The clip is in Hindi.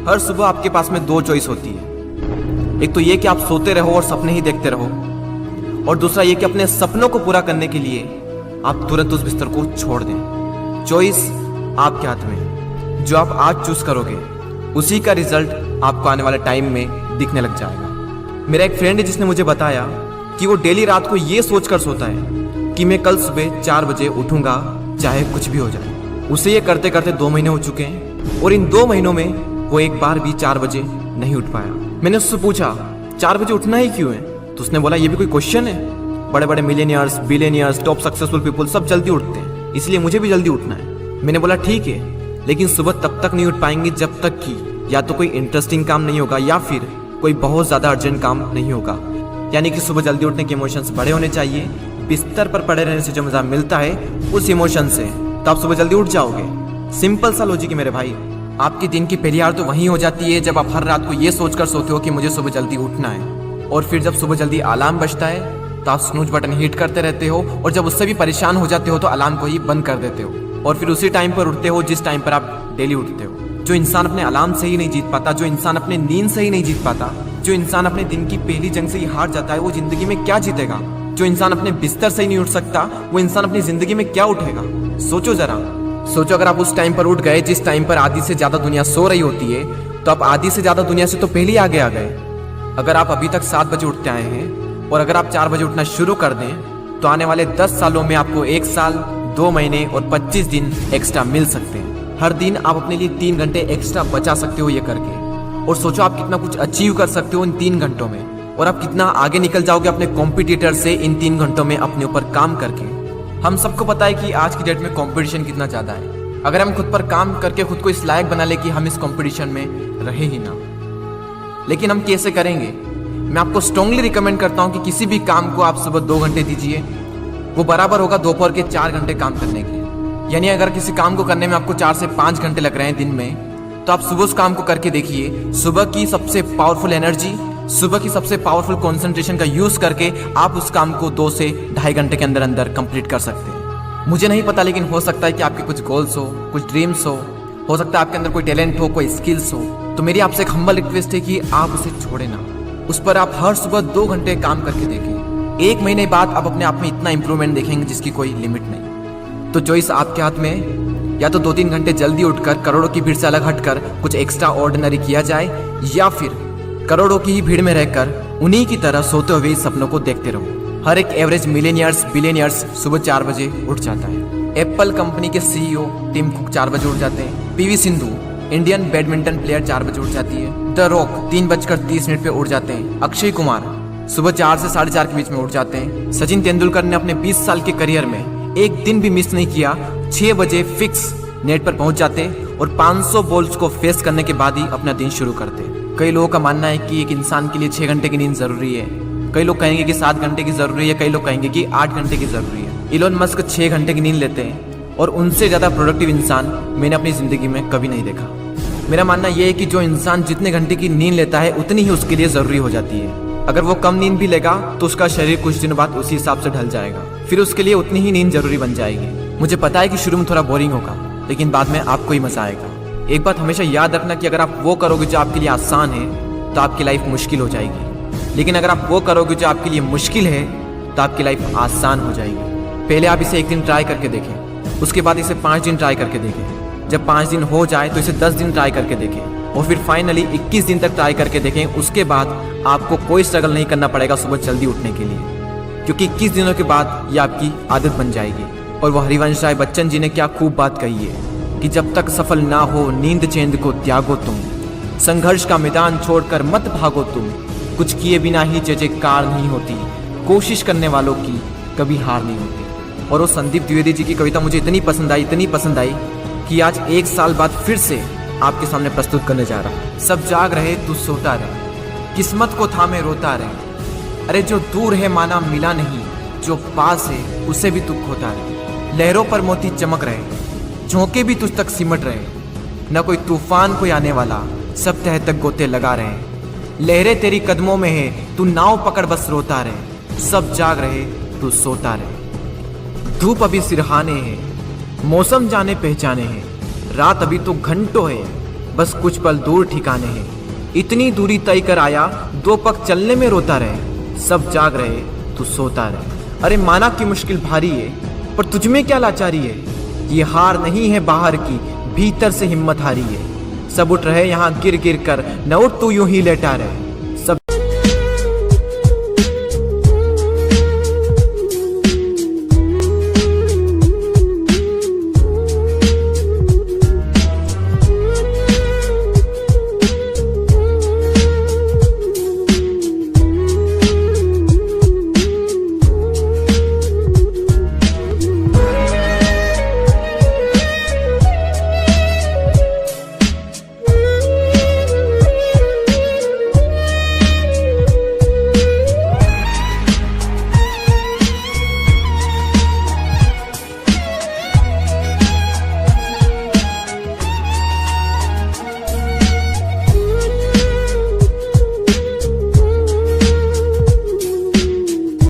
हर सुबह आपके पास में दो चॉइस होती है। एक तो ये कि आप सोते रहो और सपने ही देखते रहो, और दूसरा ये कि अपने सपनों को पूरा करने के लिए आप तुरंत उस बिस्तर को छोड़ दें। चॉइस आपके हाथ में। जो आप आज चूज करोगे उसी का रिजल्ट आपको आने वाले टाइम में दिखने लग जाएगा। मेरा एक फ्रेंड है जिसने मुझे बताया कि वो डेली रात को ये सोचकर सोता है कि मैं कल सुबह 4 बजे उठूंगा चाहे कुछ भी हो जाए। उसे ये करते करते 2 महीने हो चुके हैं और इन 2 महीनों में वो एक बार भी 4 बजे नहीं उठ पाया। मैंने उससे पूछा 4 बजे उठना ही क्यों है, तो उसने बोला ये भी कोई क्वेश्चन है। बड़े बड़े millionaires, billionaires, top successful people सब जल्दी उठते हैं, इसलिए मुझे भी जल्दी उठना है। मैंने बोला ठीक है, लेकिन सुबह तब तक नहीं उठ पाएंगे जब तक कि या तो कोई इंटरेस्टिंग काम नहीं होगा या फिर कोई बहुत ज्यादा अर्जेंट काम नहीं होगा। यानी कि सुबह जल्दी उठने के इमोशंस बड़े होने चाहिए। बिस्तर पर पड़े रहने से जो मजा मिलता है उस इमोशन से, तो आप सुबह जल्दी उठ जाओगे। सिंपल सा लॉजिक है मेरे भाई। आपकी दिन की पहली हार तो वहीं हो जाती है जब आप हर रात को ये सोचकर सोते हो कि मुझे सुबह जल्दी उठना है, और फिर जब सुबह जल्दी अलार्म बजता है तो आप स्नूज बटन हिट करते रहते हो, और जब उससे भी परेशान हो जाते हो तो अलार्म को ही बंद कर देते हो, और फिर उसी टाइम पर उठते हो जिस टाइम पर आप डेली उठते हो। जो इंसान अपने अलार्म से ही नहीं जीत पाता, जो इंसान अपने नींद से ही नहीं जीत पाता, जो इंसान अपने दिन की पहली जंग से ही हार जाता है, वो जिंदगी में क्या जीतेगा। जो इंसान अपने बिस्तर से ही नहीं उठ सकता, वो इंसान अपनी जिंदगी में क्या उठेगा। सोचो जरा, सोचो अगर आप उस टाइम पर उठ गए जिस टाइम पर आधी से ज्यादा दुनिया सो रही होती है, तो आप आधी से ज्यादा दुनिया से तो पहले ही आगे आ गए। अगर आप अभी तक 7 बजे उठते आए हैं और अगर आप 4 बजे उठना शुरू कर दें, तो आने वाले 10 सालों में आपको 1 साल, 2 महीने और 25 दिन एक्स्ट्रा मिल सकते हैं। हर दिन आप अपने लिए 3 घंटे एक्स्ट्रा बचा सकते हो ये करके, और सोचो आप कितना कुछ अचीव कर सकते हो इन 3 घंटों में, और आप कितना आगे निकल जाओगे अपने कॉम्पिटिटर से इन 3 घंटों में अपने ऊपर काम करके। हम सबको पता है कि आज की डेट में कंपटीशन कितना ज्यादा है। अगर हम खुद पर काम करके खुद को इस लायक बना ले कि हम इस कंपटीशन में रहे ही ना, लेकिन हम कैसे करेंगे? मैं आपको स्ट्रांगली रिकमेंड करता हूं कि किसी भी काम को आप सुबह 2 घंटे दीजिए, वो बराबर होगा दोपहर के 4 घंटे काम करने के। यानी अगर किसी काम को करने में आपको 4 से 5 घंटे लग रहे हैं दिन में, तो आप सुबह उस काम को करके देखिए। सुबह की सबसे पावरफुल एनर्जी, सुबह की सबसे पावरफुल कंसंट्रेशन का यूज करके आप उस काम को 2 से ढाई घंटे के अंदर अंदर कंप्लीट कर सकते हैं। मुझे नहीं पता, लेकिन हो सकता है कि आपके कुछ गोल्स कुछ ड्रीम्स हो सकता है आपके अंदर कोई टैलेंट हो, कोई स्किल्स हो, तो मेरी आपसे एक हम्बल रिक्वेस्ट है कि आप उसे छोड़े ना। उस पर आप हर सुबह 2 घंटे काम करके देखें। 1 महीने बाद आप अपने आप में इतना इंप्रूवमेंट देखेंगे जिसकी कोई लिमिट नहीं। तो चॉइस आपके हाथ में है, या तो 2-3 घंटे जल्दी उठकर करोड़ों की भीड़ से अलग हटकर कुछ एक्स्ट्रा ऑर्डिनरी किया जाए, या फिर करोड़ों की ही भीड़ में रहकर उन्हीं की तरह सोते हुए सपनों को देखते रहो। हर एक एवरेज मिलियनियर्स, बिलियनियर्स सुबह 4 बजे उठ जाता है। एप्पल कंपनी के सीईओ टिम कुक 4 बजे उठ जाते हैं। PV Sindhu Indian badminton player 4 बजे उठ जाती है। द रॉक 3:30 पे उठ जाते हैं। अक्षय कुमार सुबह 4 से 4:30 के बीच में उठ जाते हैं। सचिन तेंदुलकर ने अपने 20 साल के करियर में एक दिन भी मिस नहीं किया। 6 बजे फिक्स नेट पर पहुंच जाते और 500 बॉल्स को फेस करने के बाद ही अपना दिन शुरू करते। कई लोगों का मानना है कि एक इंसान के लिए 6 घंटे की नींद जरूरी है, कई लोग कहेंगे कि 7 घंटे की जरूरी है, कई लोग कहेंगे कि 8 घंटे की जरूरी है। इलोन मस्क 6 घंटे की नींद लेते हैं, और उनसे ज्यादा प्रोडक्टिव इंसान मैंने अपनी जिंदगी में कभी नहीं देखा। मेरा मानना यह है कि जो इंसान जितने घंटे की नींद लेता है उतनी ही उसके लिए जरूरी हो जाती है। अगर वो कम नींद भी लेगा तो उसका शरीर कुछ दिनों बाद उसी हिसाब से ढल जाएगा, फिर उसके लिए उतनी ही नींद जरूरी बन जाएगी। मुझे पता है कि शुरू में थोड़ा बोरिंग होगा, लेकिन बाद में आपको ही मजा आएगा। एक बात हमेशा याद रखना कि अगर आप वो करोगे जो आपके लिए आसान है तो आपकी लाइफ मुश्किल हो जाएगी, लेकिन अगर आप वो करोगे जो आपके लिए मुश्किल है तो आपकी लाइफ आसान हो जाएगी। पहले आप इसे 1 दिन ट्राई करके देखें, उसके बाद इसे 5 दिन ट्राई करके देखें। जब 5 दिन हो जाए तो इसे 10 दिन ट्राई करके देखें, और फिर फाइनली 21 दिन तक ट्राई करके देखें। उसके बाद आपको कोई स्ट्रगल नहीं करना पड़ेगा सुबह जल्दी उठने के लिए, क्योंकि 21 दिनों के बाद ये आपकी आदत बन जाएगी। और वो हरिवंश राय बच्चन जी ने क्या खूब बात कही है कि जब तक सफल ना हो नींद चैन को त्यागो तुम, संघर्ष का मैदान छोड़कर मत भागो तुम, कुछ किए बिना ही जय जयकार नहीं होती, कोशिश करने वालों की कभी हार नहीं होती। और वो संदीप द्विवेदी जी की कविता मुझे इतनी पसंद आई कि आज 1 साल बाद फिर से आपके सामने प्रस्तुत करने जा रहा हूँ। सब जाग रहे तू सोता रहे, किस्मत को थामे रोता रहे, अरे जो दूर है माना मिला नहीं, जो पास है उसे भी तू खोता रहे। लहरों पर मोती चमक रहे, झोंके भी तुझ तक सिमट रहे, न कोई तूफान कोई आने वाला, सब तह तक गोते लगा रहे। लहरें तेरी कदमों में है, तू नाव पकड़ बस रोता रहे, सब जाग रहे तू सोता रहे। धूप अभी सिरहाने है, मौसम जाने पहचाने हैं, रात अभी तो घंटों है, बस कुछ पल दूर ठिकाने हैं, इतनी दूरी तय कर आया, 2 पग चलने में रोता रहे। सब जाग रहे, तू सोता रहे। अरे माना कि मुश्किल भारी है, पर तुझमें क्या लाचारी है। ये हार नहीं है बाहर की, भीतर से हिम्मत हारी है। सब उठ रहे यहाँ गिर गिर कर, न उठ तू यूं ही लेटा रहे।